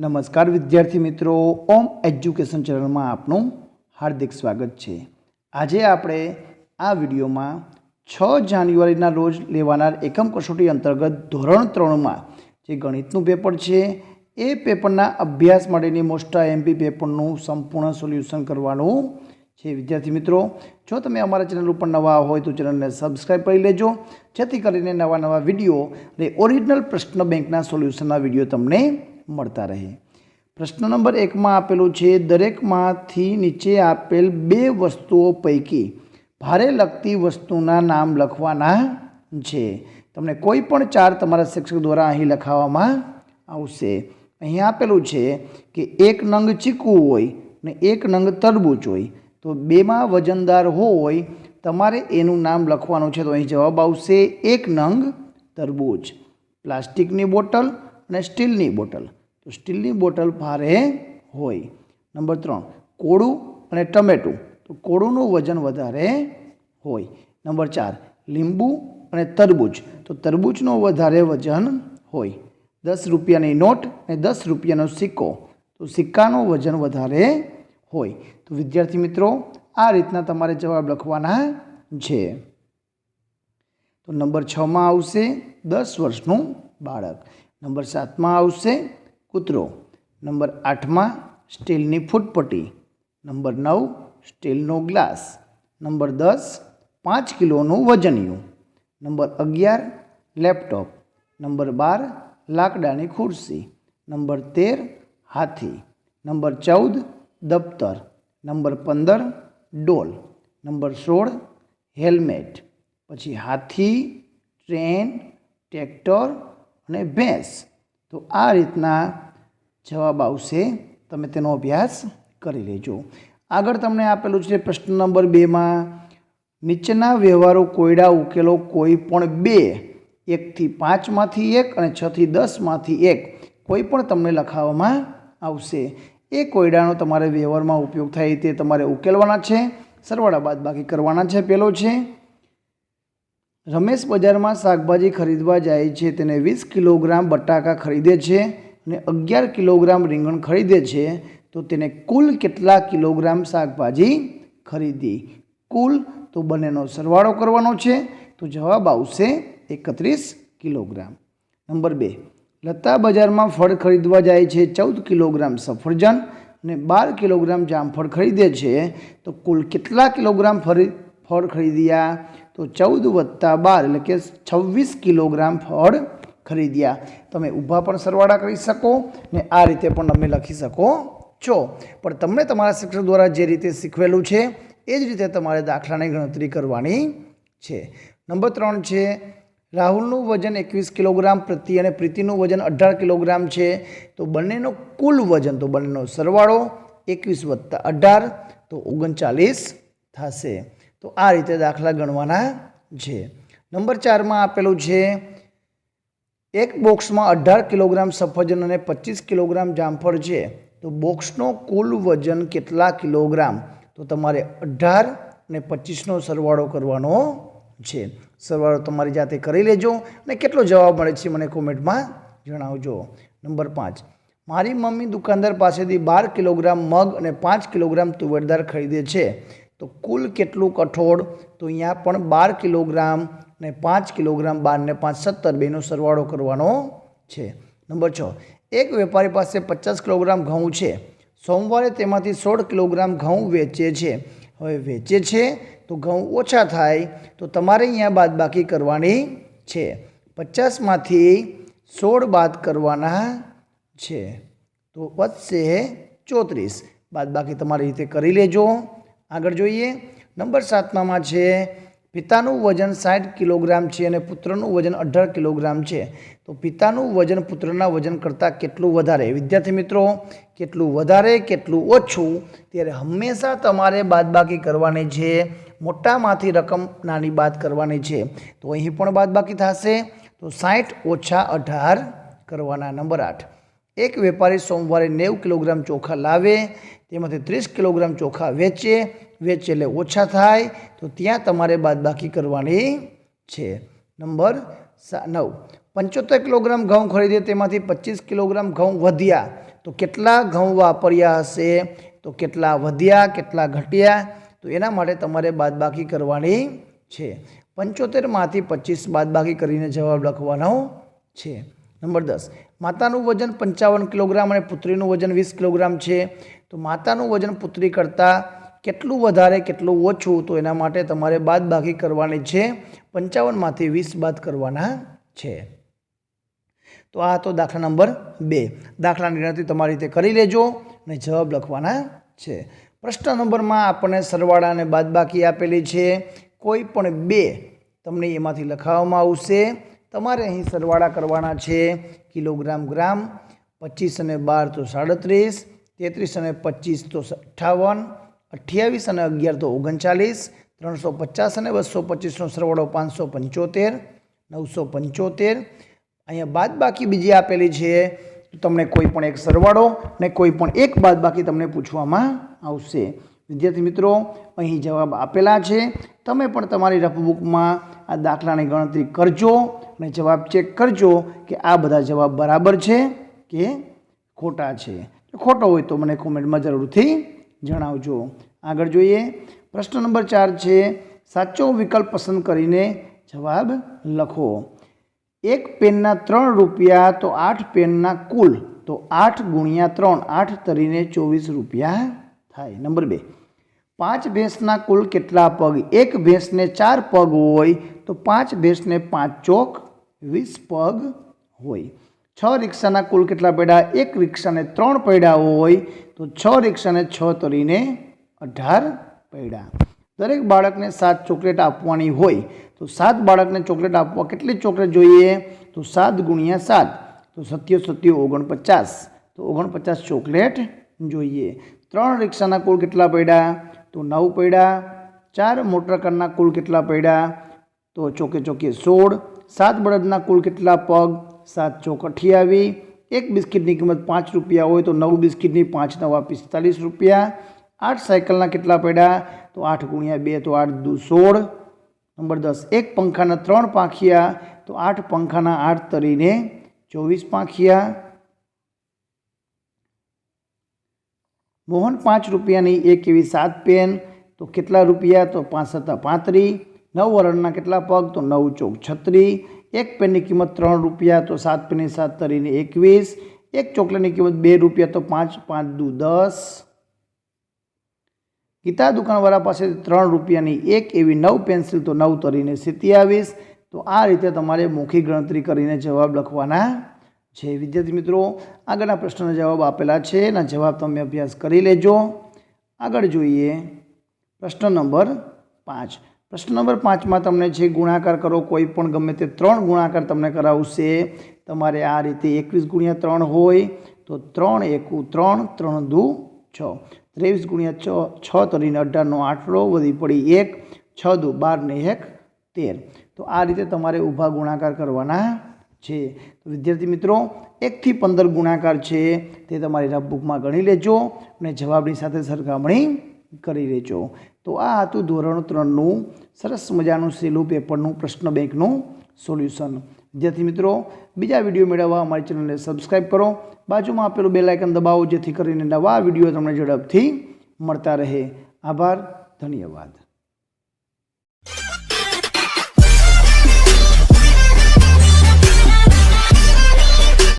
નમસ્કાર વિદ્યાર્થી મિત્રો, ઓમ એજ્યુકેશન ચેનલમાં આપનું હાર્દિક સ્વાગત છે। આજે આપણે આ વિડીયોમાં 6 જાન્યુઆરીના રોજ લેવાનાર એકમ કસોટી અંતર્ગત ધોરણ 3માં જે ગણિતનું પેપર છે એ પેપરના અભ્યાસ માટેની મોસ્ટ એમપી પેપરનું સંપૂર્ણ સોલ્યુશન કરવાનું છે। વિદ્યાર્થી મિત્રો, જો તમે અમારા ચેનલ ઉપર નવા હોય તો ચેનલને સબસ્ક્રાઈબ કરી લેજો, જેથી કરીને નવા વિડીયો અને ઓરિજિનલ પ્રશ્ન બેંકના સોલ્યુશનના વિડીયો તમને મળતા રહે। પ્રશ્ન નંબર 1 માં આપેલું છે, દરેકમાંથી નીચે આપેલ બે વસ્તુઓ પૈકી ભારે લગતી વસ્તુના નામ લખવાના છે। તમને કોઈ પણ ચાર તમારા શિક્ષક દ્વારા અહીં લખાવવામાં આવશે। અહીં આપેલું છે કે એક નંગ ચીકુ હોય ને એક નંગ તરબૂચ હોય, તો બેમાં વજનદાર હોય તમારે એનું નામ લખવાનું છે। તો અહીં જવાબ આવશે એક નંગ તરબૂચ। પ્લાસ્ટિકની બોટલ અને સ્ટીલની બોટલ, તો સ્ટીલની બોટલ ભારે હોય। નંબર 3, કોળું અને ટમેટું, તો કોળુંનું વજન વધારે હોય। નંબર 4, લીંબુ અને તરબૂચ, તો તરબૂચનું વધારે વજન હોય। 10 રૂપિયાની નોટ અને 10 રૂપિયાનો સિક્કો, તો સિક્કાનું વજન વધારે હોય। તો વિદ્યાર્થી મિત્રો, આ રીતના તમારે જવાબ લખવાના છે। તો નંબર 6 માં આવશે 10 વર્ષનું બાળક। નંબર 7 માં આવશે કૂતરો। નંબર 8 માં સ્ટીલની ફૂટપટ્ટી। નંબર 9 સ્ટીલનો ગ્લાસ। નંબર 10 5 કિલોનું વજનિયું। Number 11 laptop. નંબર 12 લાકડાની ખુરશી। નંબર 13 હાથી। નંબર 14 દફતર। નંબર 15 ડોલ। Number 16 helmet. પછી હાથી, ટ્રેન, ટ્રેક્ટર અને ભેંસ। તો આ રીતના જવાબ આવશે, તમે તેનો અભ્યાસ કરી લેજો। આગળ તમને આપેલું છે પ્રશ્ન નંબર 2 માં, નીચેના વ્યવહારો કોયડા ઉકેલો કોઈ પણ બે, 1 થી 5 માંથી 1 અને 6 થી 10 માંથી 1 કોઈ પણ તમને લખાવવામાં આવશે। એ કોયડાનો તમારે વ્યવહારમાં ઉપયોગ થાય તે તમારે ઉકેલવાના છે, સરવાળા બાદબાકી કરવાના છે। પહેલો છે, રમેશ બજારમાં શાકભાજી ખરીદવા જાય છે, તેને 20 કિલોગ્રામ બટાકા ખરીદે છે અને 11 કિલોગ્રામ રીંગણ ખરીદે છે, તો તેને કુલ કેટલા કિલોગ્રામ શાકભાજી ખરીદી? કુલ, તો બંનેનો સરવાળો કરવાનો છે, તો જવાબ આવશે 31 કિલોગ્રામ। નંબર 2, લતા બજારમાં ફળ ખરીદવા જાય છે, 14 કિલોગ્રામ સફરજન અને 12 કિલોગ્રામ જામફળ ખરીદે છે, તો કુલ કેટલા કિલોગ્રામ ફળ ખરીદ્યા? તો 14 વત્તા 12 એટલે કે 26 કિલોગ્રામ ફળ ખરીદ્યા। તમે ઊભા પણ સરવાળા કરી શકો ને આ રીતે પણ તમે લખી શકો છો, પણ તમને તમારા શિક્ષક દ્વારા જે રીતે શીખવેલું છે એ જ રીતે તમારે દાખલાની ગણતરી કરવાની છે। નંબર 3 છે, રાહુલનું વજન 21 કિલોગ્રામ અને પ્રીતિનું વજન 18 કિલોગ્રામ છે, તો બંનેનો કુલ વજન, તો બંનેનો સરવાળો 21 વત્તા 18 તો 39 થશે। તો આ રીતે દાખલા ગણવાના છે। નંબર 4 માં આપેલું છે, એક બોક્સમાં 18 કિલોગ્રામ સફરજન અને 25 કિલોગ્રામ જામફળ છે, તો બોક્સનો કુલ વજન કેટલા કિલોગ્રામ? તો તમારે 18 અને 25નો સરવાળો કરવાનો છે। સરવાળો તમારી જાતે કરી લેજો અને કેટલો જવાબ મળે છે મને કોમેન્ટમાં જણાવજો। નંબર 5, મારી મમ્મી દુકાનદાર પાસેથી 12 કિલોગ્રામ મગ અને 5 કિલોગ્રામ તુવેરદાળ ખરીદે છે, તો કુલ કેટલું કઠોળ? તો અહીંયા પણ 12 કિલોગ્રામ ને 5 કિલોગ્રામ, 12 ને 5 17, બેનો સરવાળો કરવાનો છે। નંબર 6, એક વેપારી પાસે 50 કિલોગ્રામ ઘઉં છે, સોમવારે તેમાંથી 16 કિલોગ્રામ ઘઉં વેચે છે। હવે વેચે છે તો ઘઉં ઓછા થાય, તો તમારે અહીંયા બાદબાકી કરવાની છે। 50 માંથી 16 બાદ કરવાના છે, તો વધશે 34। બાદબાકી તમારી રીતે કરી લેજો। આગળ જોઈએ, નંબર 7 માં છે, પિતાનું વજન 60 કિલોગ્રામ છે અને પુત્રનું વજન 18 કિલોગ્રામ છે, તો પિતાનું વજન પુત્રના વજન કરતાં કેટલું વધારે? વિદ્યાર્થી મિત્રો, કેટલું વધારે કેટલું ઓછું, ત્યારે હંમેશા તમારે બાદબાકી કરવાની છે, મોટામાંથી રકમ નાની બાદ કરવાની છે। તો અહીં પણ બાદબાકી થશે, તો 60 ઓછા 18 કરવાના। નંબર 8, એક વેપારી સોમવારે 90 કિલોગ્રામ ચોખા લાવે, તેમાંથી 30 કિલોગ્રામ ચોખા વેચે એટલે ઓછા થાય, તો ત્યાં તમારે બાદબાકી કરવાની છે। નંબર 9, 75 કિલોગ્રામ ઘઉં ખરીદે, તેમાંથી 25 કિલોગ્રામ ઘઉં વધ્યા, तो केटला घऊं वापर्या हशे तो केटला वध्या केटला घट्या तो एना माटे तमारे बादबाकी करवानी छे 75 मांथी 25 बादबाकी करीने जवाब लखवानो छे। नंबर 10 मातानुं वजन 55 किलोग्राम अने पुत्रीनुं वजन 20 किलोग्राम छे तो मातानुं वजन पुत्री करता केटलुं वधारे केटलुं ओछुं तो एना माटे तमारे बादबाकी करवानी छे 55 मांथी 20 बाद करवाना छे। तो आ तो दाखला नंबर 2 दाखलानी गणतरी तमारी रीते करी लेजो अने जवाब लखवाना छे। प्रश्न नंबर में आपणे सरवाळा अने बादबाकी आपेली छे कोई पण 2 तमने एमांथी लखाववामां आवशे। तमारे अहीं सरवाळा करवाना छे किलोग्राम ग्राम 25 અને 12 तो 37 33 અને 25 तो 58 28 અને 11 तो 39 350 અને 225 નો સરવાળો 575 975 अहींया बादबाकी बीजी आपेली छे तो तमने कोई पण एक सरवाळो ने कोई पण एक बादबाकी तमने पूछवामां आवशे। विद्यार्थी मित्रों अहीं जवाब आपेला छे तमे पण तमारी रफबुकमां आ दाखलानी गणतरी करजो अने जवाब चेक करजो कि आ बधा जवाब बराबर छे के खोटा छे। खोटो होय तो मने कमेंटमां जरूरथी जणावजो। आगळ जोईए प्रश्न नंबर 4 छे साचो विकल्प पसंद करीने जवाब लखो। एक पेनना 3 रुपया तो 8 पेनना कुल तो 8 गुणिया 3 8 तरीने 24 रुपया थाय। नंबर 2 5 भैंसना कुल केटला पग एक भैंस ने 4 पग होय तो 5 भैंस ने 5 चोक 20 पग होय। 6 रिक्शाना कुल केटला पैडा एक रिक्शा ने 3 पैडा होय तो 6 रिक्शा ने 6 तरीने 18 पैडा। दरेक बाळकने 7 चॉकलेट आपवानी होय तो 7 बाळकने चॉकलेट आपवा केटली चॉकलेट जोईए तो 7 गुणिया 7 तो 7 7 49 तो 49 चॉकलेट जोईए। 3 रिक्शाना कुल केटला पैडा तो 9 पैडा। 4 मोटरकारना कुल केटला पैडा तो चौके चौके 16। 7 बळदना कुल केटला पग 7 चौक 28। एक बिस्किटनी किंमत 5 रुपया होय तो 9 बिस्किटनी 5 9 45 रुपया। 8 साइकलना केटला पैडा तो 8 गुणिया 2 तो 8 दू 16। नंबर 10 एक पंखाना 3 પાંખિયા तो 8 पंखाना 8 तरीने 24 પાંખિયા। मोहन 5 रुपयानी एक एवी 7 पेन तो केटला रुपया तो 5 7 35। 9 वरणना केटला पग तो 9 चौक 36। एक पेननी किंमत 3 रुपया तो 7 पेन 7 तरीने 21। एक चॉकलेटनी किंमत 2 रुपया तो 5 5 दू 10। गीता दुकानवाळा पासे 3 रुपयानी एक एवी 9 पेन्सिल तो 9 तरीने 27। तो आ रीते तमारे मौखिक गणतरी करीने जवाब लखवाना छे। विद्यार्थी मित्रों आगळना प्रश्नना जवाब आपेला छे एना जवाब तमे अभ्यास करी लेजो। आगळ जोईए प्रश्न नंबर 5। प्रश्न नंबर 5 में तमने छे गुणाकार करो कोई पण गमे ते 3 गुणाकार तमने करावशे। तमारे आ रीते 21 गुणिया 3 होय तो 3 एकू 3 3 दू 6। 23 गुणिया 6 तरीने 18 नो आठड़ो वधी पड़ी 1 6 दू 12 ने 1 13। तो आ रीते तमारे ऊभा गुणाकार करवाना छे। तो विद्यार्थी मित्रों 1 થી 15 गुणाकार छे ते तमारी रफबुक में गणी लेजो अने जवाबनी साथे सरखामणी करी लेजो। तो आ हतुं धोरण 3 नुं सरस मजानुं सेलुं पेपरनुं प्रश्न बेंकनुं सोल्यूशन। विद्यार्थी मित्रों बीजा विडियो मेळववा अमारी चेनलने सब्सक्राइब करो बाजुमां आपेलुं बेल आइकन दबावो जेथी करीने नवा विडियो तमने झड़पथी मळता रहे। आभार धन्यवाद।